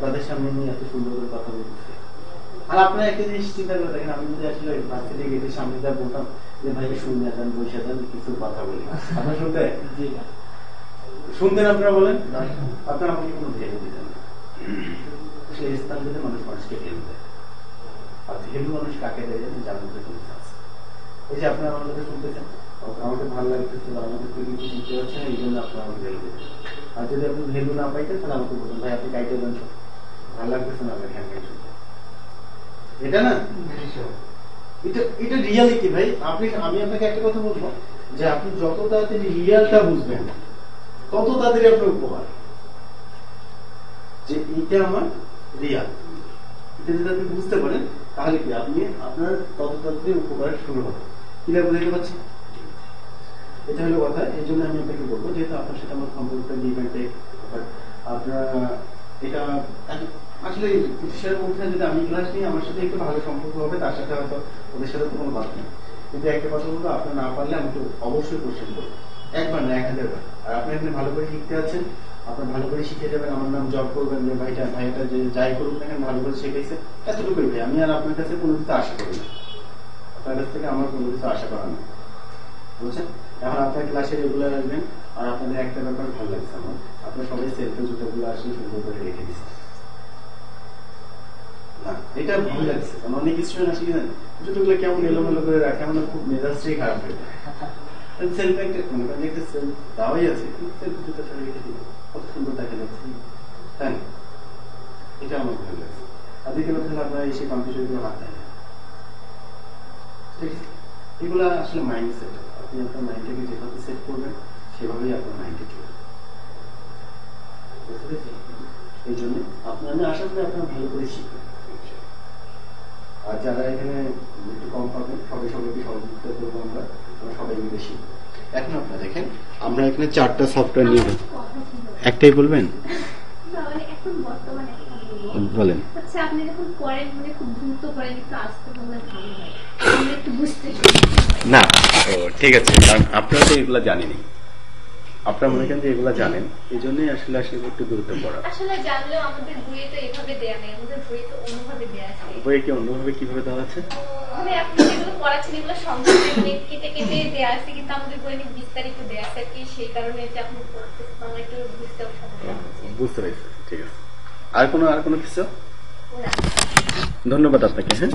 তাদের সামনে নিয়ে এত সুন্দর করে কথা বলতেছে। আর আপনারা একটা জিনিস চিন্তা করে দেখেন, আমি যদি আসলে ভার্সিটি গেটের সামনে যা বলতাম যে ভাই শুনে যান, বসে যান, কিছু কথা বলি, আপনারা শুনতেন? আপনারা বলেন, আপনারা আমাকে কোনো ভেবে দিতেন না। আসলে স্থান দিতে মানুষ মানুষকে ভেবে দেয়, আর ভেবে মানুষ কাকে দেয় জানেন? যার মধ্যে কোনো আছে। এই যে আপনারা আমার কথা শুনতেছেন, আমাকে ভালো লাগতেছে, আমাকে কিছু শুনতে পারছেন, এই জন্য আপনারা আমাকে ভেবে দিতেন। আর যদি আপনি ভেলু না পাইতেন তাহলে আমাকে বলতেন ভাই আপনি গাইতে দেন, ভালো লাগতেছে না, আপনাকে হ্যাঁ গাই শুনতে। এটা না, এটা রিয়ালিটি ভাই। আমি আপনাকে একটা কথা বলবো যে আপনি যত তাড়াতাড়ি রিয়ালটা বুঝবেন তত তাড়াতাড়ি আপনার উপকার, যে এটা আমার রিয়াল, এটা যদি আপনি বুঝতে পারেন তাহলে কি আপনি আপনার তত তাড়াতাড়ি উপকার শুরু হবে। কিভাবে বুঝাইতে পারছি? এটা হলো কথা। এই জন্য আমি আপনাকে বলবো, যেহেতু আপনার সাথে আমার সম্পর্কটা ডিপেন্ডে, আপনারা এটা আসলে বিশ্বের মধ্যে যদি আমি ক্লাস নিই, আমার সাথে একটু ভালো সম্পর্ক হবে, তার সাথে হয়তো ওদের সাথে তো কোনো কথা নেই। কিন্তু একটা কথা বলবো, আপনার না পারলে আমাকে অবশ্যই কোশ্চেন করবেন, একবার না 1000 বার। আর আপনি এখানে ভালো করে শিখতে আছেন, আপনার ভালো করে শিখে যাবেন, আমার নাম জব করবেন যে ভাইটা যে যাই করুক না ভালো করে শিখেছে, এতটুকুই ভাই। আমি আর আপনার কাছে কোনো কিছু আশা করি না, আপনার কাছ থেকে আমার কোনো কিছু আশা করা না, বুঝছেন? এখন আপনার ক্লাসে রেগুলার আসবেন, আর আপনাদের একটা ব্যাপার ভালো লাগছে আমার, আপনার সবাই সেলফি জুতোগুলো আসলে সুন্দর করে রেখে দিচ্ছে, না, এটা ভালো লাগছে। কারণ অনেক স্টুডেন্ট আসলে কি জানেন, জুতোগুলো কেমন এলোমেলো করে রাখে, আমার খুব মেজাজটাই খারাপ হয়ে যায়। সেলফ একটা মনে করেন একটা সেলফ দেওয়াই আছে, কিন্তু সেলফ জুতো ছাড়া রেখে দিল, কত সুন্দর দেখা যাচ্ছে, তাই না? এটা আমার ভালো লাগছে। আর দ্বিতীয় কথা হলো আপনারা এসে কম্পিউটারগুলো হাত দেয় না, ঠিক আছে? এগুলা আসলে মাইন্ডসেট। আপনি আপনার মাইন্ডটাকে যেভাবে সেট করবেন সেভাবেই আপনার মাইন্ডে চলবে, বুঝতে পেরেছি? এই জন্য আমি আশা করি আপনারা ভালো করে শিখবেন। আর যারা এখানে একটু কম পাবেন সবাইকে সহযোগিতা করবো, আমরা সবাই মিলে শিখবো। এখন আপনারা দেখেন, আমরা এখানে 4টা সফটওয়্যার নিয়ে একটাই বলবেন, এখন বর্তমানে বলেন। আচ্ছা, আপনি যখন করেন মানে খুব দ্রুত করেন, একটু আস্তে বললে ভালো হয়, আমরা একটু বুঝতে না। ও ঠিক আছে, কারণ আপনারা তো এগুলা জানেনি, আপনারা মনে করেন যে এগুলা জানেন, এই জন্যই আসলে একটু দূরত্ব পড়া। আসলে জানলেও আমাদের বইয়ে তো এভাবে দেয়া নেই, আমাদের বইয়ে তো অন্যভাবে দেয়া আছে। বইয়ে কি অন্যভাবে কিভাবে দেওয়া আছে? মানে আপনি যেগুলো পড়াচ্ছেন এগুলো সংক্ষেপে মানে কেটে কেটে দেয়া আছে, কিন্তু আমাদের বইয়ে অনেক বিস্তারিত দেয়া আছে আর কি, সেই কারণে যে আপনি পড়তেছেন আমরা একটু বুঝতেও সমস্যা হচ্ছে। বুঝতে পেরেছি, ঠিক আছে। আর কোনো কিছু? না, ধন্যবাদ আপনাকে। হ্যাঁ,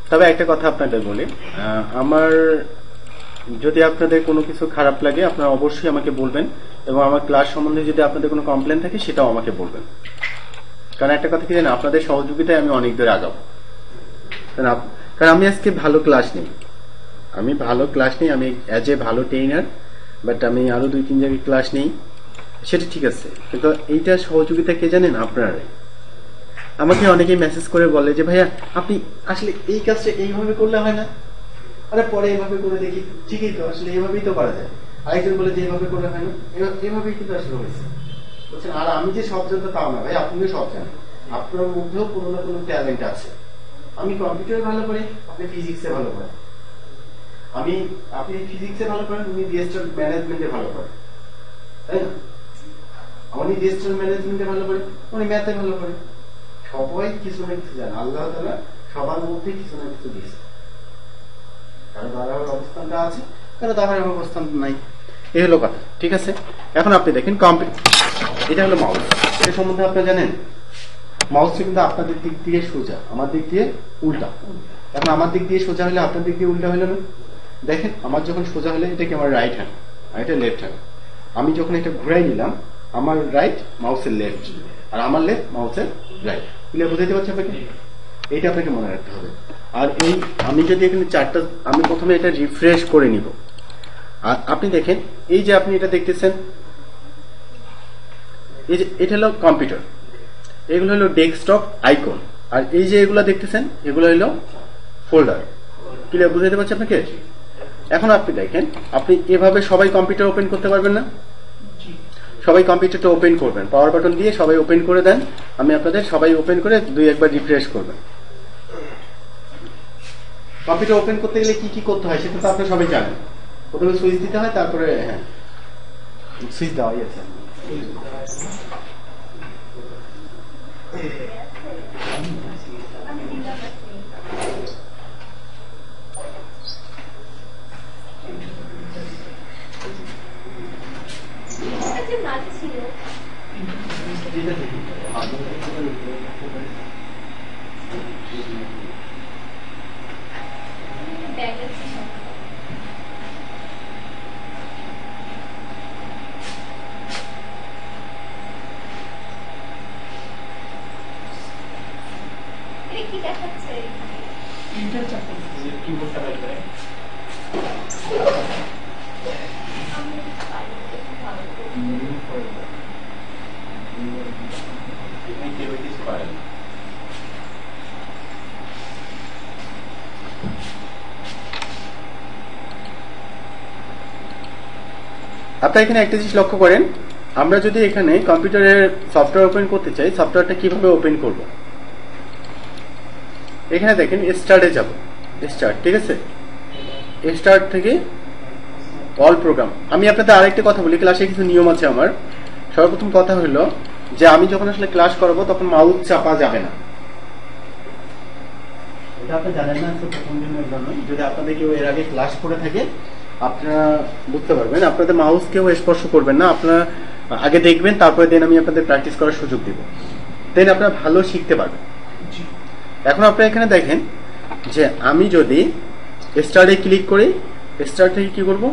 তবে একটা কথা আপনাদের বলি, আমার যদি আপনাদের কোনো কিছু খারাপ লাগে আপনারা অবশ্যই আমাকে বলবেন, এবং আমার ক্লাস সম্বন্ধে যদি আপনাদের কোনো কমপ্লেন থাকে সেটাও আমাকে বলবেন। কারণ একটা কথা কি জানেন, আপনাদের সহযোগিতায় আমি অনেক দূর আগাবো। কারণ আমি আজকে ভালো ক্লাস নেই, আমি অ্যাজ এ ভালো ট্রেনার, বাট আমি আরো 2-3 জায়গায় ক্লাস নেই, সেটা ঠিক আছে, কিন্তু এইটা সহযোগিতা কে জানেন? আপনারাই। আমাকে অনেকেই মেসেজ করে বলে যে ভাইয়া আপনি আসলে এই কাজটা এইভাবে করলে হয় না, আরে পরে এইভাবে করে দেখি, ঠিকই তো, আসলে এইভাবেই তো করা যায়। আরেকজন বলে যে এইভাবে করলে হয় না, এভাবেই কিন্তু আসলে হয়েছে, বুঝছেন? আর আমি যে সব জানতো তাও না ভাই, আপনিও সব জানেন, আপনার মধ্যেও কোনো না কোনো ট্যালেন্ট আছে। আমি কম্পিউটারে ভালো করি, আপনি ফিজিক্সে ভালো করেন, আপনি ফিজিক্সে ভালো করেন, উনি ডিএসএল ম্যানেজমেন্টে ভালো করেন, তাই না? উনি ডিজিটাল ম্যানেজমেন্টে ভালো করে, উনি ম্যাথে ভালো করে, সবাই কিছু না কিছু জানে। আল্লাহ তাআলা সবার মধ্যে কিছু না কিছু দিয়েছে, কারো দাঁড়াবার অবস্থানটা আছে, কারো দাঁড়াবার অবস্থান নাই, এই হলো কথা, ঠিক আছে? এখন আপনি দেখেন এটা হলো মাউস, এটা সম্বন্ধে আপনারা জানেন? মাউসটা কিন্তু আপনাদের দিক দিয়ে সোজা, আমার দিক দিয়ে উল্টা। এখন আমার দিক দিয়ে সোজা হলে আপনার দিক দিয়ে উল্টা হলো না? দেখেন, আমার যখন সোজা হলে এটা কি আমার রাইট হ্যান্ড, আর এটা লেফট হ্যান্ড। আমি যখন এটা ঘুরাই নিলাম, আমার রাইট মাউসের লেফট, আর আমার লেফট মাউসের রাইট। বুঝাইতে পারছি আপনাকে? এইটা আপনাকে মনে রাখতে হবে। আর আমি যদি এখানে 4টা, আমি প্রথমে এটা রিফ্রেশ করে নিব। আর আপনি দেখেন, এই যে আপনি এটা দেখতেছেন, এই যে এটা হলো কম্পিউটার, এগুলো হলো ডেস্কটপ আইকন, আর এই যে এগুলো দেখতেছেন এগুলো হলো ফোল্ডার। ক্লিয়ার বুঝাইতে পারছি আপনাকে? এখন আপনি দেখেন, আপনি এভাবে সবাই কম্পিউটার ওপেন করতে পারবেন না? সবাই কম্পিউটারটা ওপেন করবেন, পাওয়ার বাটন দিয়ে সবাই ওপেন করে দেন। আমি আপনাদের সবাই ওপেন করে 2-1 রিফ্রেশ করবেন। কম্পিউটার ওপেন করতে গেলে কি কি করতে হয় সেটা তো আপনি সবাই জানেন। প্রথমে সুইচ দিতে হয়, তারপরে হ্যাঁ সুইচ দেওয়াই আছে। কি দেখাচ্ছে? আপনারা এখানে একটা জিনিস লক্ষ্য করেন, আমরা যদি এখানে কম্পিউটারের সফটওয়্যার ওপেন করতে চাই, সফটওয়্যারটা কিভাবে ওপেন করব? এখানে দেখেন স্টার্টে যাব, স্টার্ট, ঠিক আছে? স্টার্ট থেকে অল প্রোগ্রাম। আমি আপনাদের আরেকটা কথা বলি, ক্লাসে কিছু নিয়ম আছে আমার। সর্বপ্রথম কথা হলো যে আমি যখন আসলে ক্লাস করবো তখন মাউস চাপা যাবে না, এটা আপনি জানেন না, প্রথম দিনের জন্য। যদি আপনাদের কেউ এর আগে ক্লাস করে থাকে আপনারা বুঝতে পারবেন, আপনাদের মাউস কেউ স্পর্শ করবেন না, আপনারা আগে দেখবেন, তারপরে দেন আমি আপনাদের প্র্যাকটিস করার সুযোগ দিব, দেন আপনারা ভালো শিখতে পারবেন। এখন আপনারা এখানে দেখেন যে আমি যদি স্টার্টে ক্লিক করি, স্টার্ট থেকে কি করব,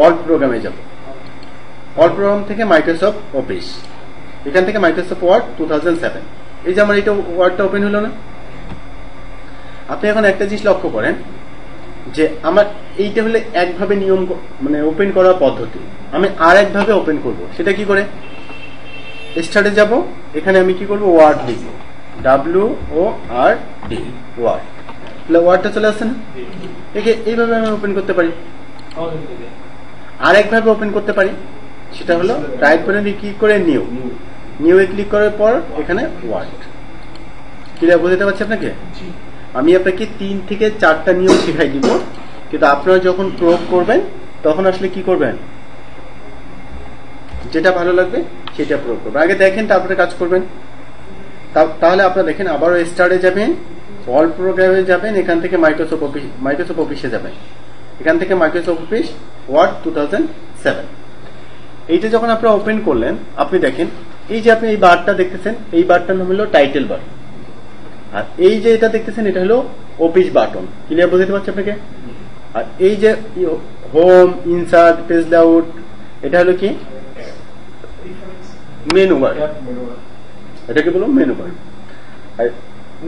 অল প্রোগ্রামে যাব। অল প্রোগ্রাম থেকে মাইক্রোসফট অফিস, এখান থেকে মাইক্রোসফট ওয়ার্ড 2007। এই যে আমার এটা ওয়ার্ডটা ওপেন হলো না। আপনি এখন একটা জিনিস লক্ষ্য করেন যে আমার এইটা হলে একভাবে নিয়ম, মানে ওপেন করার পদ্ধতি। আমি আর একভাবে ওপেন করব, সেটা কি করে, স্টার্টে যাব, এখানে আমি কি করব, ওয়ার্ড লিখব, WORD, ওয়ার্ড। তাহলে ওয়ার্ডটা চলে আসছে না? একে এইভাবে আমি ওপেন করতে পারি। আর একভাবে ওপেন করতে পারি, সেটা হলো রাইট বাটনে ক্লিক করে নিউ এ ক্লিক করার পর এখানে ওয়ার্ড। ক্লিয়ার বুঝতে পারছি আপনাকে? আমি আপনাকে 3 থেকে 4টা নিয়ম শিখাই দিব, কিন্তু আপনারা যখন প্রয়োগ করবেন তখন আসলে কি করবেন, যেটা ভালো লাগবে সেটা প্রয়োগ করবেন। আগে দেখেন, তারপরে কাজ করবেন। তাহলে আপনারা দেখেন, আবারও স্টার্টে যাবেন, অল প্রোগ্রামে যাবেন, এখান থেকে মাইক্রোসফট অফিসে যাবেন, এখান থেকে মাইক্রোসফট অফিস ওয়ার্ড 2007। এইটা যখন আপনারা ওপেন করলেন, আপনি দেখেন এই যে আপনি এই বারটা দেখতেছেন, এই বারটার নাম হলো টাইটেল বার, আর এই যে এটা দেখতেছেন এটা হলো অফিস বাটন। ক্লিয়ার বুঝতে পারছি আপনাকে? আর এই যে হোম, ইনসার্ট, পেজ লেআউট, এটা হলো কি, মেনু বার। এটাকে বলবো মেনু বার। আর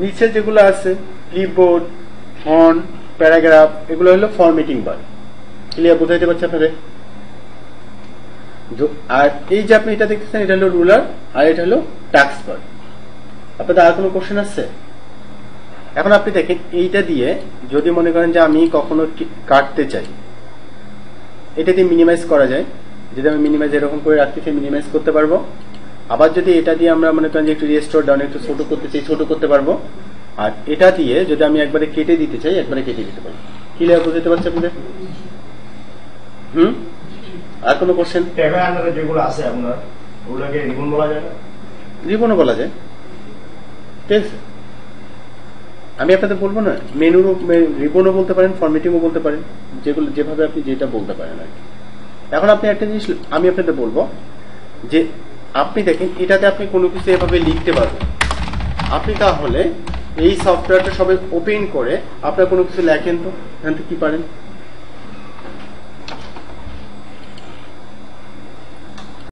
নিচে যেগুলো আছে, ক্লিপবোর্ড, ফন্ট, প্যারাগ্রাফ, এগুলো হলো ফরম্যাটিং বার। ক্লিয়ার বুঝাইতে পারছি আপনাদের? আর এই যে আপনি এটা দেখতেছেন, এটা হলো রুলার, আর এটা হলো টাস্ক বার। আপনাদের আর কোনো কোশ্চেন আসছে? এখন আপনি দেখেন, এইটা দিয়ে যদি মনে করেন যে আমি কখনো কাটতে চাই, এটা দিয়ে মিনিমাইজ করা যায়। যদি আমি মিনিমাইজ এরকম করে রাখতে চাই, মিনিমাইজ করতে পারবো। আবার যদি এটা দিয়ে আমরা মনে করেন যে একটু রেস্টোর ডাউন, একটু ছোট করতে চাই, ছোট করতে পারবো। আর এটা দিয়ে যদি আমি একবারে কেটে দিতে চাই, একবারে কেটে দিতে পারবো। ক্লিয়ার বুঝতে পারছি আপনাদের? আর কোনো কোশ্চেন? যেগুলো আছে আপনার, ওগুলোকে রিবন বলা যায় না? রিবনও বলা যায়, ঠিক আছে। আমি আপনাদের বলবো না, মেনুর রিবনও বলতে পারেন, ফরম্যাটিংও বলতে পারেন, যেগুলো যেভাবে আপনি যেটা বলতে পারেন আর কি। এখন আপনি একটা জিনিস আমি আপনাদের বলবো যে আপনি দেখেন, এটাতে আপনি কোনো কিছু এভাবে লিখতে পারবেন। আপনি তাহলে এই সফটওয়্যারটা সবাই ওপেন করে আপনার কোনো কিছু লেখেন, তো এখান থেকে কি পারেন,